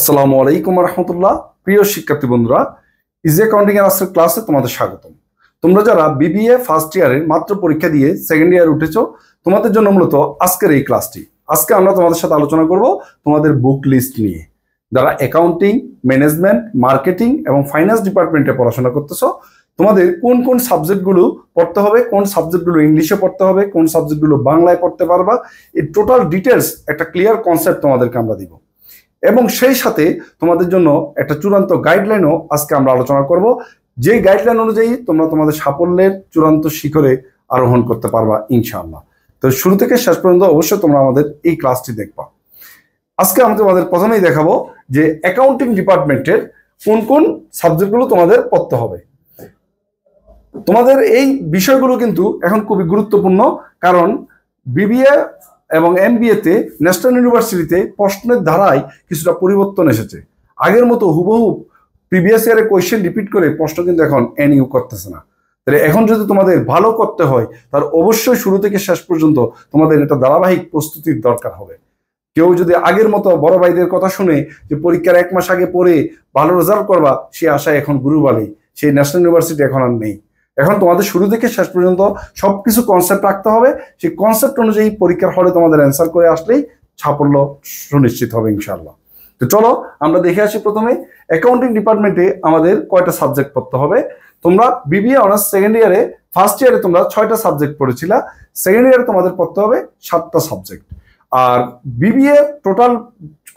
আসসালামু আলাইকুম রহমতুল্লাহ। প্রিয় শিক্ষার্থী বন্ধুরা, ইজি অ্যাকাউন্টিং এর আজকের ক্লাসে তোমাদের স্বাগতম। তোমরা যারা বিবিএ ফার্স্ট ইয়ারের মাত্র পরীক্ষা দিয়ে সেকেন্ড ইয়ার উঠেছো, তোমাদের জন্য মূলত আজকের এই ক্লাসটি। আজকে আমরা তোমাদের সাথে আলোচনা করব তোমাদের বুক লিস্ট নিয়ে। যারা অ্যাকাউন্টিং, ম্যানেজমেন্ট, মার্কেটিং এবং ফাইন্যান্স ডিপার্টমেন্টে পড়াশোনা করতেছো, তোমাদের কোন কোন সাবজেক্টগুলো পড়তে হবে, কোন সাবজেক্টগুলো ইংলিশে পড়তে হবে, কোন সাবজেক্টগুলো বাংলায় পড়তে পারবা, এই টোটাল ডিটেলস একটা ক্লিয়ার কনসেপ্ট তোমাদেরকে আমরা দিব। এবং সেই সাথে তোমাদের জন্য একটা চূড়ান্ত গাইডলাইনও আজকে আমরা আলোচনা করব, যে গাইডলাইন অনুযায়ী তোমরা তোমাদের সাফল্যের চূড়ান্ত শিখরে আরোহণ করতে পারবা ইনশাআল্লাহ। তো শুরু থেকে শেষ পর্যন্ত অবশ্যই তোমরা আমাদের এই ক্লাসটি দেখবা। আজকে আমি তোমাদের প্রথমেই দেখাবো যে অ্যাকাউন্টিং ডিপার্টমেন্টের কোন কোন সাবজেক্টগুলো তোমাদের পড়তে হবে। তোমাদের এই বিষয়গুলো কিন্তু এখন খুবই গুরুত্বপূর্ণ, কারণ বিবিএ এবং এমবিএতে ন্যাশনাল ইউনিভার্সিটিতে প্রশ্নের ধারায় কিছুটা পরিবর্তন এসেছে। আগের মতো হুবহু প্রিভিয়াস ইয়ারের কোয়েশ্চেন রিপিট করে প্রশ্ন কিন্তু এখন এনইউ করতেছে না। তাহলে এখন যদি তোমাদের ভালো করতে হয়, তার অবশ্যই শুরু থেকে শেষ পর্যন্ত তোমাদের একটা ধারাবাহিক প্রস্তুতির দরকার হবে। কেউ যদি আগের মতো বড় ভাইদের কথা শুনে যে পরীক্ষার 1 মাস আগে পড়ে ভালো রেজাল্ট করবা, সে আশায় এখন গুরুবালি, সেই ন্যাশনাল ইউনিভার্সিটি এখন আর নেই। এখন তোমাদের শুরু থেকে শেষ পর্যন্ত সবকিছু কনসেপ্ট রাখতে হবে। সেই কনসেপ্ট অনুযায়ী পরীক্ষার হলে তোমাদের অ্যান্সার করে আসলেই সাফল্য সুনিশ্চিত হবে ইনশাআল্লাহ। তো চলো আমরা দেখে আসি। প্রথমে অ্যাকাউন্টিং ডিপার্টমেন্টে আমাদের কয়টা সাবজেক্ট পড়তে হবে। তোমরা বিবিএ অনার্স সেকেন্ড ইয়ারে, ফার্স্ট ইয়ারে তোমরা 6টা সাবজেক্ট পড়েছিলা, সেকেন্ড ইয়ারে তোমাদের পড়তে হবে 7টা সাবজেক্ট। আর বিবিএ টোটাল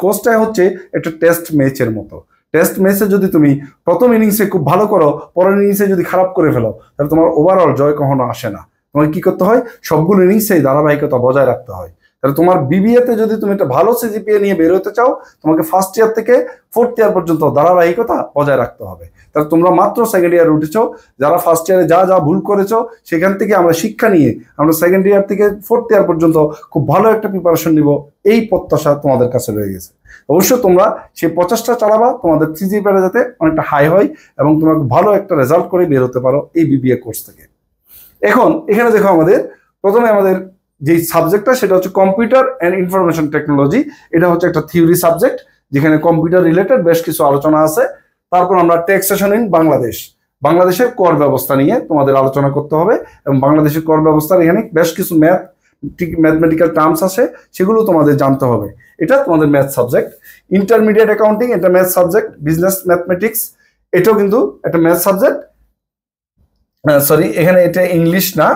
কোর্সটাই হচ্ছে একটা টেস্ট ম্যাচের মতো। টেস্ট ম্যাচে যদি তুমি প্রথম ইনিংসে খুব ভালো করো, পরের ইনিংসে যদি খারাপ করে ফেলো, তাহলে তোমার ওভারঅল জয় কখনো আসে না। তোমাকে কি করতে হয়, সবগুলো ইনিংসেই ধারাবাহিকতা বজায় রাখতে হয়। তাহলে তোমার বিবিএতে যদি তুমি একটা ভালো সিজিপিএ নিয়ে বের হতে চাও, তোমাকে ফার্স্ট ইয়ার থেকে ফোর্থ ইয়ার পর্যন্ত ধারাবাহিকতা বজায় রাখতে হবে। তাহলে তোমরা মাত্র সেকেন্ড ইয়ার উঠেছো, যারা ফার্স্ট ইয়ারে যা যা ভুল করেছো সেখান থেকে আমরা শিক্ষা নিয়ে আমরা সেকেন্ড ইয়ার থেকে ফোর্থ ইয়ার পর্যন্ত খুব ভালো একটা প্রিপারেশন নিব, এই প্রত্যাশা তোমাদের কাছে রয়ে গেছে। অবশ্যই তোমরা সেই প্রচেষ্টা চালাবা, তোমাদের সিজিপিএ যাতে অনেকটা হাই হয় এবং তোমরা ভালো একটা রেজাল্ট করে বের হতে পারো এই বিবিএ কোর্স থেকে। এখন এখানে দেখো, প্রথমে আমাদের যে সাবজেক্টটা সেটা হচ্ছে কম্পিউটার অ্যান্ড ইনফরমেশন টেকনোলজি। এটা হচ্ছে একটা থিওরি সাবজেক্ট, যেখানে কম্পিউটার রিলেটেড বেশ কিছু আলোচনা আছে। তারপর আমরা ট্যাক্সেশন ইন বাংলাদেশের কর ব্যবস্থা নিয়ে তোমাদের আলোচনা করতে হবে, এবং বাংলাদেশের কর ব্যবস্থার এখানে বেশ কিছু ম্যাথমেটিক্যাল টার্মস আছে, সেগুলো তোমাদের জানতে হবে। এটা তোমাদের ম্যাথ সাবজেক্ট। ইন্টারমিডিয়েট অ্যাকাউন্টিং, এটা ম্যাথ সাবজেক্ট। বিজনেস ম্যাথমেটিক্স, এটাও কিন্তু একটা ম্যাথ সাবজেক্ট। সরি, এখানে এটা ইংলিশ না,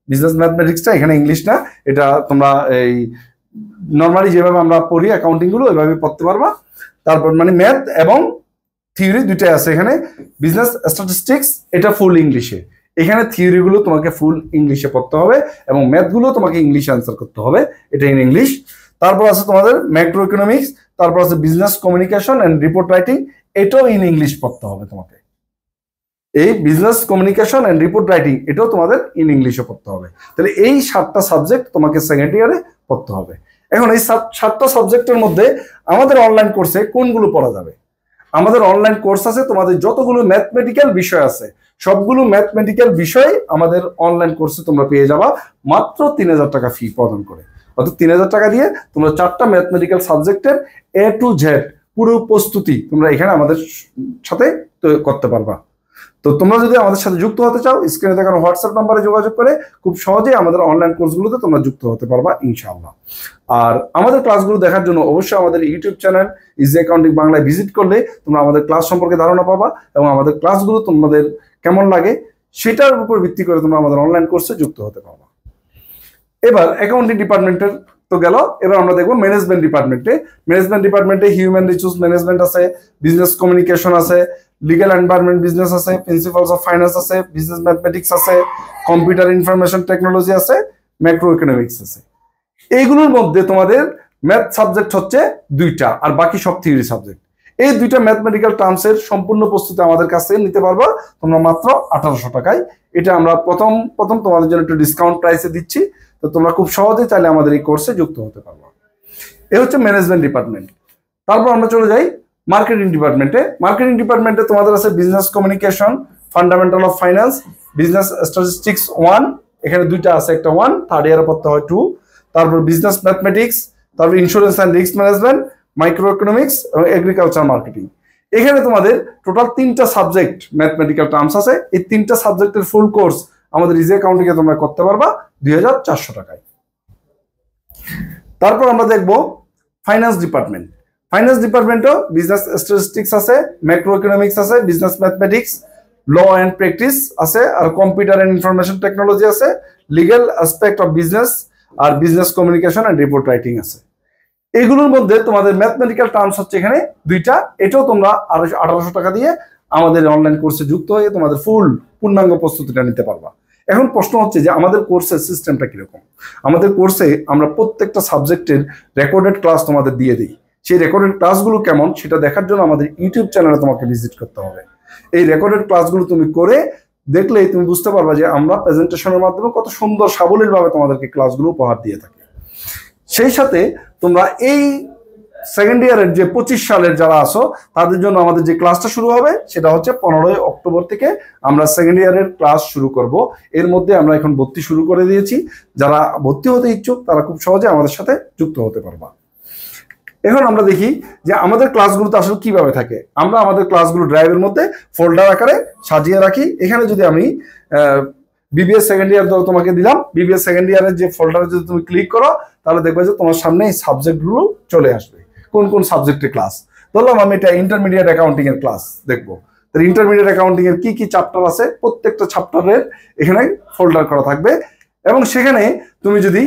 বিজনেস ম্যাথমেটিক্সটা এখানে ইংলিশ না। এটা তোমরা এই নর্মালি যেভাবে আমরা পড়ি অ্যাকাউন্টিং গুলো ওইভাবে পড়তে পারবা। তারপর মানে ম্যাথ এবং থিওরি দুইটাই আছে এখানে। বিজনেস স্ট্যাটিস্টিক্স এটা ফুল ইংলিশে, এখানে থিওরিগুলো তোমাকে ফুল ইংলিশে পড়তে হবে এবং ম্যাথগুলো তোমাকে ইংলিশে অ্যান্সার করতে হবে, এটা ইন ইংলিশ। তারপর আছে তোমাদের ম্যাক্রো ইকোনমিক্স, তারপর আছে business communication and report writing, এটাও ইন ইংলিশ পড়তে হবে তোমাকে। এই business communication and report writing এটাও তোমাদের ইন ইংলিশে পড়তে হবে। তাহলে এই 7টা সাবজেক্ট তোমাকে সেকেন্ড ইয়ারে পড়তে হবে। এখন এই 7টা সাবজেক্টের মধ্যে আমাদের অনলাইন কোর্সে কোনগুলো পড়া যাবে? আমাদের অনলাইন কোর্স আছে, তোমাদের যতগুলো ম্যাথমেটিক্যাল বিষয় আছে সবগুলো ম্যাথমেটিক্যাল বিষয় আমাদের অনলাইন কোর্সে তোমরা পেয়ে যাবা মাত্র 3000 টাকা ফি প্রদান করে। অর্থাৎ 3000 টাকা দিয়ে তোমরা 4টা ম্যাথমেটিক্যাল সাবজেক্টের A to Z পুরো প্রস্তুতি তোমরা এখানে আমাদের সাথে করতে পারবা। তো তোমরা যদি আমাদের সাথে যুক্ত হতে চাও, স্ক্রিনে দেখানো হোয়াটসঅ্যাপ নাম্বারে যোগাযোগ করে খুব সহজেই আমাদের অনলাইন কোর্সগুলোতে তোমরা যুক্ত হতে পারবা ইনশাআল্লাহ। আর আমাদের ক্লাসগুলো দেখার জন্য অবশ্যই আমাদের ইউটিউব চ্যানেল ইজি অ্যাকাউন্টিং বাংলায় ভিজিট করলে তোমরা আমাদের ক্লাস সম্পর্কে ধারণা পাবা, এবং আমাদের ক্লাসগুলো তোমাদের কেমন লাগে সেটার উপর ভিত্তি করে তোমরা আমাদের অনলাইন কোর্সে যুক্ত হতে পারবা। এবার অ্যাকাউন্টিং ডিপার্টমেন্টের তো গেল, এবার আমরা দেখবো ম্যানেজমেন্ট ডিপার্টমেন্টে। ম্যানেজমেন্ট ডিপার্টমেন্টে হিউম্যান রিসোর্স ম্যানেজমেন্ট আছে, বিজনেস কমিউনিকেশন আছে, লিগ্যাল এনভায়রনমেন্ট বিজনেস আছে, প্রিন্সিপালস অফ ফাইন্যান্স আছে, বিজনেস ম্যাথমেটিক্স আছে, কম্পিউটার ইনফরমেশন টেকনোলজি আছে, ম্যাক্রো ইকোনমিক্স আছে। এইগুলোর মধ্যে তোমাদের ম্যাথ সাবজেক্ট হচ্ছে 2টা, আর বাকি সব থিওরি সাবজেক্ট। এই 2টা ম্যাথমেটিক্যাল টার্মসের সম্পূর্ণ প্রস্তুতি আমাদের কাছে নিতে পারবা তোমরা মাত্র 1800 টাকায়। এটা আমরা প্রথম তোমাদের জন্য একটু ডিসকাউন্ট প্রাইসে দিচ্ছি, তো তোমরা খুব সহজেই চাইলে আমাদের এই কোর্সে যুক্ত হতে পারবা। এ হচ্ছে ম্যানেজমেন্ট ডিপার্টমেন্ট। তারপর আমরা চলে যাই মার্কেটিং ডিপার্টমেন্টে। মার্কেটিং ডিপার্টমেন্টে তোমাদের আছে business communication, fundamental of finance, business statistics 1, এখানে 2টা আছে, একটা 1, থার্ড ইয়ারে পড়তে হয় 2। তারপর বিজনেস ম্যাথমেটিক্স, তারপর insurance and risk management, micro economics এবং এগ্রিকালচার মার্কেটিং। এখানে তোমাদের টোটাল 3টা সাবজেক্ট ম্যাথমেটিক্যাল টার্মস আছে। এই 3টা সাবজেক্টের ফুল কোর্স আমাদের ইজি অ্যাকাউন্টিং এ তোমরা করতে পারবা 2400 টাকায়। তারপর আমরা দেখব ফাইন্যান্স ডিপার্টমেন্ট। ফাইন্যান্স ডিপার্টমেন্টও বিজনেস স্ট্যাটিস্টিক্স আছে, ম্যাক্রো ইকোনমিক্স আছে, business mathematics, law and practice আছে, আর কম্পিউটার অ্যান্ড ইনফরমেশন টেকনোলজি আছে, লিগ্যাল অ্যাসপেক্ট অফ বিজনেস, আর business communication and report writing আছে। এগুলোর মধ্যে তোমাদের ম্যাথমেটিক্যাল টার্মস হচ্ছে এখানে 2টা। এটাও তোমরা 1800 টাকা দিয়ে আমাদের অনলাইন কোর্সে যুক্ত হয়ে তোমাদের পূর্ণাঙ্গ প্রস্তুতিটা নিতে পারবা। এখন প্রশ্ন হচ্ছে যে আমাদের কোর্সের সিস্টেমটা কিরকম। আমাদের কোর্সে আমরা প্রত্যেকটা সাবজেক্টের রেকর্ডেড ক্লাস তোমাদের দিয়ে দিই। সেই রেকর্ডেড ক্লাসগুলো কেমন সেটা দেখার জন্য আমাদের ইউটিউব চ্যানেলে তোমাকে ভিজিট করতে হবে। এই রেকর্ডেড ক্লাসগুলো তুমি করে দেখলেই তুমি বুঝতে পারবা যে আমরা প্রেজেন্টেশনের মাধ্যমে কত সুন্দর সাবলীলভাবে তোমাদেরকে ক্লাসগুলো উপহার দিয়ে থাকি। সেই সাথে তোমরা এই সেকেন্ড ইয়ারের যে 25 সালের যারা আসো তাদের জন্য আমাদের যে ক্লাসটা শুরু হবে সেটা হচ্ছে 15 অক্টোবর থেকে আমরা সেকেন্ড ইয়ারের ক্লাস শুরু করব। এর মধ্যে আমরা এখন ভর্তি শুরু করে দিয়েছি। যারা ভর্তি হতে ইচ্ছুক তারা খুব সহজে আমাদের সাথে যুক্ত হতে পারবা। এখন আমরা দেখি যে আমাদের ক্লাসগুলোতে আসলে কিভাবে থাকে। আমরা আমাদের ক্লাসগুলো ড্রাইভের মধ্যে ফোল্ডার আকারে সাজিয়ে রাখি। এখানে যদি আমি বিবিএস সেকেন্ড ইয়ার ধরো তোমাকে দিলাম, বিবিএস সেকেন্ড ইয়ারের যে ফোল্ডারে যদি তুমি ক্লিক করো তাহলে দেখবে যে তোমার সামনে এই সাবজেক্টগুলো চলে আসবে, কোন কোন সাবজেক্টের ক্লাস। ধরলাম আমি এটা ইন্টারমিডিয়েট অ্যাকাউন্টিং এর ক্লাস দেখবো। তো ইন্টারমিডিয়েট অ্যাকাউন্টিং এর কি কি চ্যাপ্টার আছে প্রত্যেকটা চ্যাপ্টারের এখানে ফোল্ডার করা থাকবে, এবং সেখানে তুমি যদি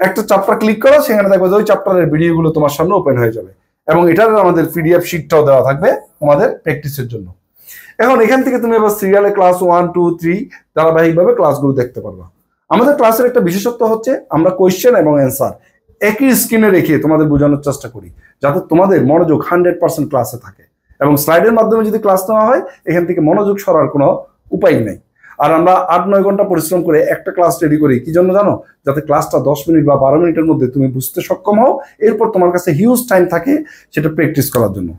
একটা চ্যাপ্টার ক্লিক করো সেখানে দেখবে যে ওই চ্যাপ্টারের ভিডিওগুলো তোমার সামনে ওপেন হয়ে যাবে, এবং এটার আমাদের পিডিএফ শিটটাও দেওয়া থাকবে তোমাদের প্র্যাকটিসের জন্য। এখন এখান থেকে তুমি এবার সিরিয়ালে ক্লাস 1, 2, 3 ধারাবাহিকভাবে ক্লাসগুলো দেখতে পারবা। আমাদের ক্লাসের একটা বিশেষত্ব হচ্ছে আমরা কোয়েশ্চেন এবং অ্যান্সার একই স্ক্রিনে রেখে তোমাদের বোঝানোর চেষ্টা করি, যাতে তোমাদের মনোযোগ 100% ক্লাসে থাকে। এবং স্লাইডের মাধ্যমে যদি ক্লাস নেওয়া হয় এখান থেকে মনোযোগ সরার কোনো উপায় নেই। আর আমরা 8-9 ঘন্টা পরিশ্রম করে একটা ক্লাস রেডি করি কি জন্য জানো? যাতে ক্লাসটা 10 মিনিট বা 12 মিনিটের মধ্যে তুমি বুঝতে সক্ষম হও, এরপর তোমার কাছে হিউজ টাইম থাকে সেটা প্র্যাকটিস করার জন্য।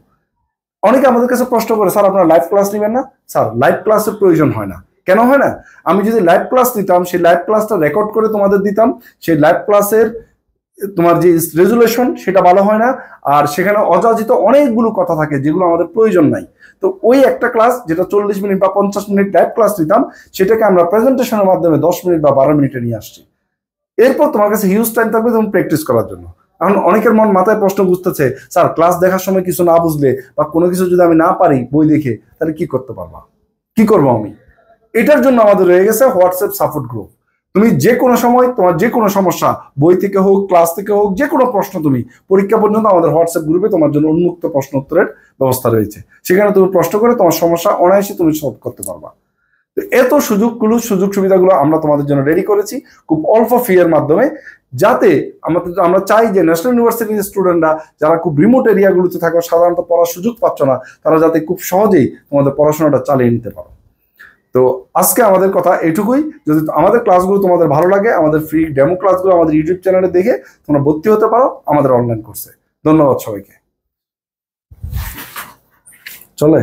অনেকে আমাদের কাছে প্রশ্ন করে, স্যার আপনারা লাইভ ক্লাস নেবেন না? স্যার লাইভ ক্লাসের প্রয়োজন হয় না। কেন হয় না? আমি যদি লাইভ ক্লাস নিতাম, সেই লাইভ ক্লাসটা রেকর্ড করে তোমাদের দিতাম, সেই লাইভ ক্লাসের তোমার যে রেজুলেশন সেটা ভালো হয় না, আর সেখানে অযাচিত অনেকগুলো কথা থাকে যেগুলো আমাদের প্রয়োজন নাই। তো ওই একটা ক্লাস যেটা 40 মিনিট বা 50 মিনিট লাইভ ক্লাস নিতাম, সেটাকে আমরা প্রেজেন্টেশনের মাধ্যমে 10 মিনিট বা 12 মিনিটে নিয়ে আসছি। এরপর তোমার কাছে হিউজ টাইম থাকবে তুমি প্র্যাকটিস করার জন্য। এখন অনেকের মাথায় প্রশ্ন বুঝতেছে, স্যার ক্লাস দেখার সময় কিছু না বুঝলে বা কোনো কিছু যদি আমি না পারি বই দেখে, তাহলে কি করতে পারবা? কি করবো আমি? এটার জন্য আমাদের রয়ে গেছে হোয়াটসঅ্যাপ সাপোর্ট গ্রুপ। তুমি যে কোনো সময় তোমার যে কোনো সমস্যা, বই থেকে হোক, ক্লাস থেকে হোক, যে কোনো প্রশ্ন তুমি পরীক্ষা পর্যন্ত আমাদের হোয়াটসঅ্যাপ গ্রুপে তোমার জন্য উন্মুক্ত প্রশ্ন উত্তরের ব্যবস্থা রয়েছে। সেখানে তুমি প্রশ্ন করে তোমার সমস্যা অনায়াসে তুমি সলভ করতে পারবা। এত সুযোগ সুবিধাগুলো আমরা তোমাদের জন্য রেডি করেছি খুব অল্প ফি এর মাধ্যমে, যাতে আমরা চাই যে ন্যাশনাল ইউনিভার্সিটির স্টুডেন্টরা যারা খুব রিমোট এরিয়াগুলোতে থাকো, সাধারণত পড়ার সুযোগ পাচ্ছ না, তারা যাতে খুব সহজেই তোমাদের পড়াশোনাটা চালিয়ে নিতে পারো। তো আজকে আমাদের কথা এটুকুই। যদি আমাদের ক্লাসগুলো তোমাদের ভালো লাগে, আমাদের ফ্রি ডেমো ক্লাসগুলো আমাদের ইউটিউব চ্যানেলে দেখে তোমরা ভর্তি হতে পারো আমাদের অনলাইন কোর্সে। ধন্যবাদ সবাইকে। চলে।